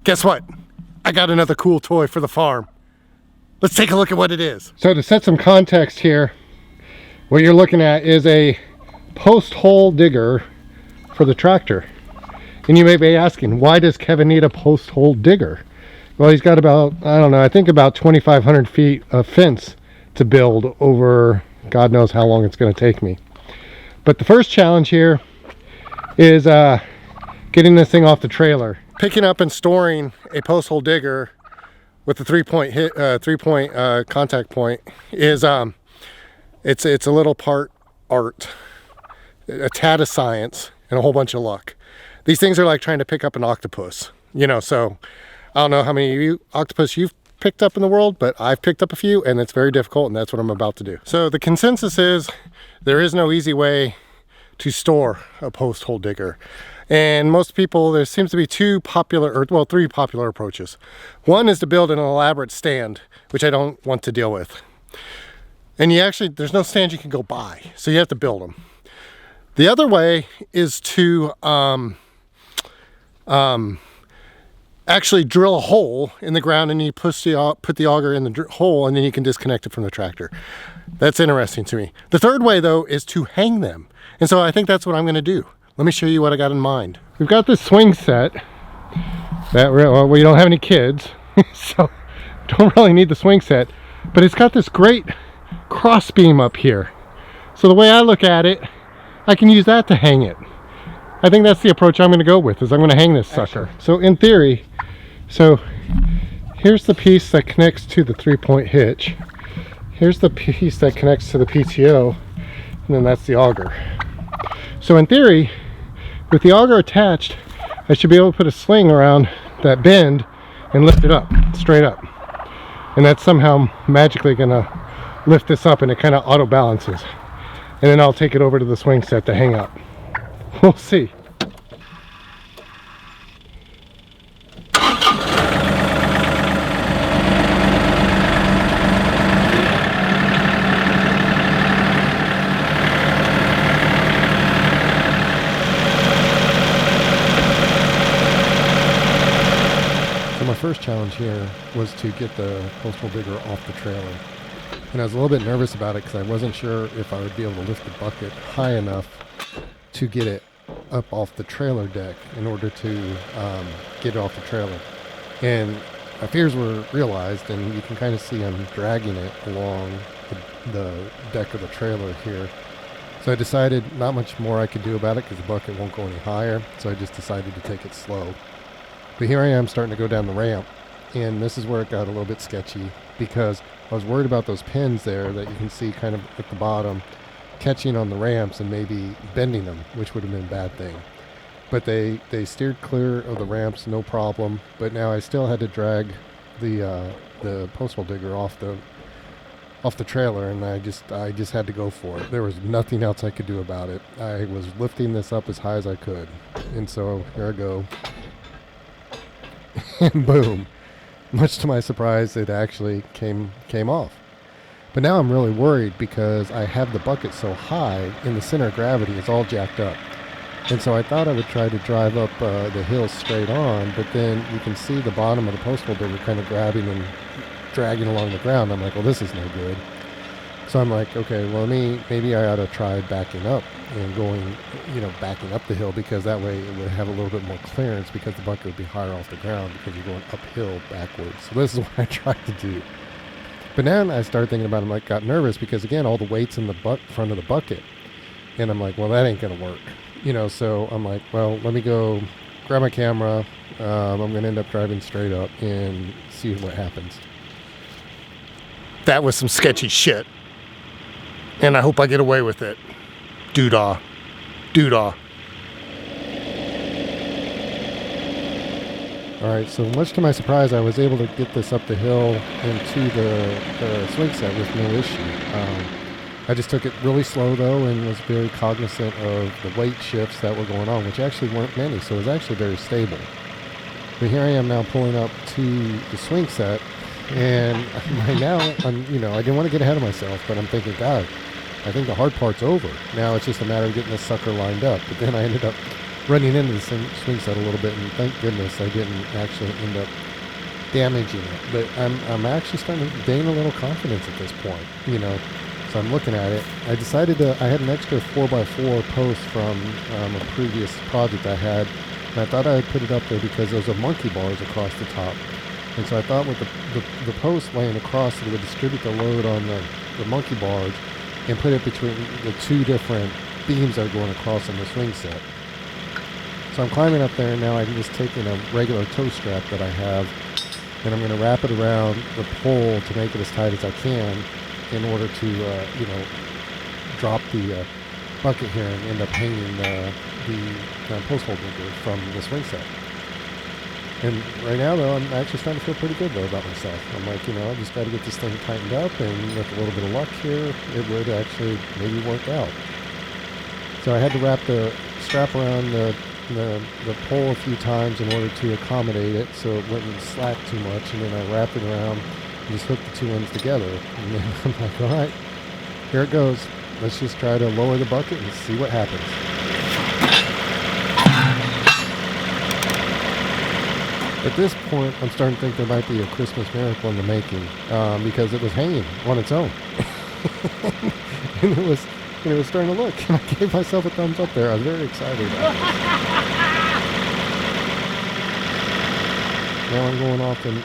Guess what? I got another cool toy for the farm. Let's take a look at what it is. So to set some context here, what you're looking at is a post hole digger for the tractor. And you may be asking, why does Kevin need a post hole digger? Well, he's got about, I don't know, I think about 2,500 feet of fence to build over God knows how long it's going to take me. But the first challenge here is getting this thing off the trailer. Picking up and storing a post hole digger with the three-point contact point is it's a little part art, a tad of science, and a whole bunch of luck. These things are like trying to pick up an octopus, you know. So I don't know how many octopus you've picked up in the world, but I've picked up a few, and it's very difficult, and that's what I'm about to do. So the consensus is there is no easy way to store a post hole digger. And most people, there seems to be three popular approaches. One is to build an elaborate stand, which I don't want to deal with. And there's no stand you can go buy, so you have to build them. The other way is to actually drill a hole in the ground, and you put the auger in the hole, and then you can disconnect it from the tractor. That's interesting to me. The third way, though, is to hang them. And so I think that's what I'm going to do. Let me show you what I got in mind. We've got this swing set that we don't have any kids, so don't really need the swing set, but it's got this great cross beam up here. So the way I look at it, I can use that to hang it. I think that's the approach I'm going to go with, is I'm going to hang this sucker. So in theory, here's the piece that connects to the three-point hitch. Here's the piece that connects to the PTO, and then that's the auger. So in theory, with the auger attached, I should be able to put a sling around that bend and lift it up, straight up. And that's somehow magically going to lift this up, and it kind of auto balances. And then I'll take it over to the swing set to hang up. We'll see. My first challenge here was to get the post hole digger off the trailer, and I was a little bit nervous about it because I wasn't sure if I would be able to lift the bucket high enough to get it up off the trailer deck in order to get it off the trailer. And my fears were realized, and you can kind of see I'm dragging it along the deck of the trailer here. So I decided not much more I could do about it because the bucket won't go any higher, so I just decided to take it slow. But here I am starting to go down the ramp, and this is where it got a little bit sketchy because I was worried about those pins there that you can see kind of at the bottom catching on the ramps and maybe bending them, which would have been a bad thing. But they steered clear of the ramps, no problem. But now I still had to drag the post hole digger off the trailer, and I just had to go for it. There was nothing else I could do about it. I was lifting this up as high as I could, and so here I go. And boom, much to my surprise, it actually came off. But now I'm really worried because I have the bucket so high and the center of gravity is all jacked up. And so I thought I would try to drive up the hill straight on, but then you can see the bottom of the post hole digger kind of grabbing and dragging along the ground. I'm like, well, this is no good. So I'm like, okay, well, maybe I ought to try backing up and going, backing up the hill, because that way it would have a little bit more clearance because the bucket would be higher off the ground because you're going uphill backwards. So this is what I tried to do. But now I started thinking about it, I got nervous because, again, all the weight's in the front of the bucket. And I'm like, well, that ain't going to work. So I'm like, well, let me go grab my camera. I'm going to end up driving straight up and see what happens. That was some sketchy shit. And I hope I get away with it. Doo-dah. Doo-dah. All right, so much to my surprise, I was able to get this up the hill into the swing set with no issue. I just took it really slow, though, and was very cognizant of the weight shifts that were going on, which actually weren't many, so it was actually very stable. But here I am now pulling up to the swing set, and right now, I didn't want to get ahead of myself, but I'm thinking, God, I think the hard part's over. Now it's just a matter of getting this sucker lined up. But then I ended up running into the swing set a little bit, and thank goodness I didn't actually end up damaging it. But I'm actually starting to gain a little confidence at this point, you know. So I'm looking at it. I decided I had an extra 4x4 post from a previous project I had, and I thought I'd put it up there because those are monkey bars across the top. And so I thought with the post laying across, it would distribute the load on the monkey bars and put it between the two different beams that are going across on the swing set. So I'm climbing up there, and now I'm just taking a regular toe strap that I have, and I'm going to wrap it around the pole to make it as tight as I can in order to, you know, drop the bucket here and end up hanging the post hole digger from the swing set. And right now, though, I'm actually starting to feel pretty good, though, about myself. I'm like, you know, I just got to get this thing tightened up, and with a little bit of luck here, it would actually maybe work out. So I had to wrap the strap around the pole a few times in order to accommodate it so it wouldn't slack too much, and then I wrapped it around and just hooked the two ends together. And then I'm like, all right, here it goes. Let's just try to lower the bucket and see what happens. At this point, I'm starting to think there might be a Christmas miracle in the making, because it was hanging on its own. and it was starting to look, and I gave myself a thumbs up there. I was very excited about it. Now I'm going off and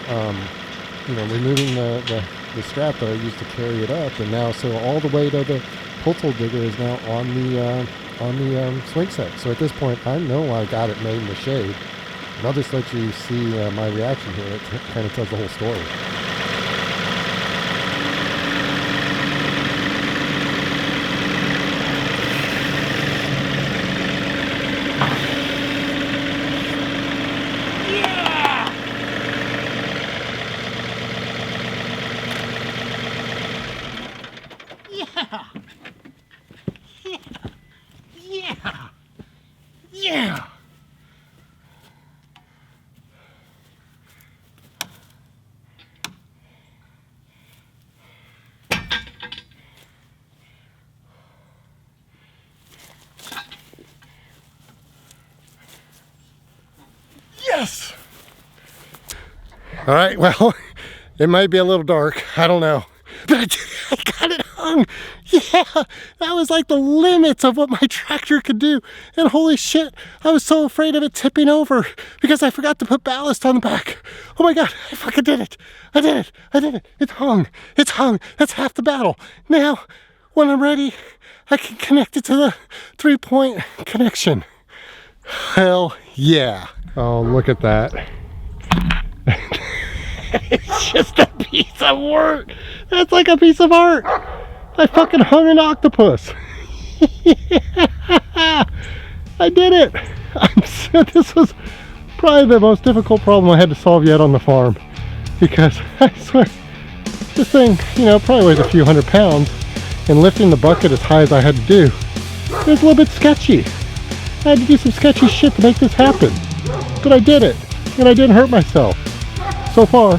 you know, removing the strap that I used to carry it up, and now so all the weight of the post hole digger is now on the swing set. So at this point, I know I got it made in the shade. And I'll just let you see my reaction here. It kind of tells the whole story. Yeah! Yeah! Yeah! Yeah! Yeah! Yes! All right, well, it might be a little dark. I don't know. But I did it. I got it hung. Yeah, that was like the limits of what my tractor could do. And holy shit, I was so afraid of it tipping over because I forgot to put ballast on the back. Oh my God, I fucking did it. I did it. I did it. It's hung. It's hung. That's half the battle. Now, when I'm ready, I can connect it to the 3-point connection. Hell yeah. Oh, look at that. It's just a piece of work. That's like a piece of art. I fucking hung an octopus. Yeah, I did it. This was probably the most difficult problem I had to solve yet on the farm, because I swear this thing, you know, probably weighs a few 100 pounds, and lifting the bucket as high as I had to do, it was a little bit sketchy. I had to do some sketchy shit to make this happen, but I did it, and I didn't hurt myself. So far,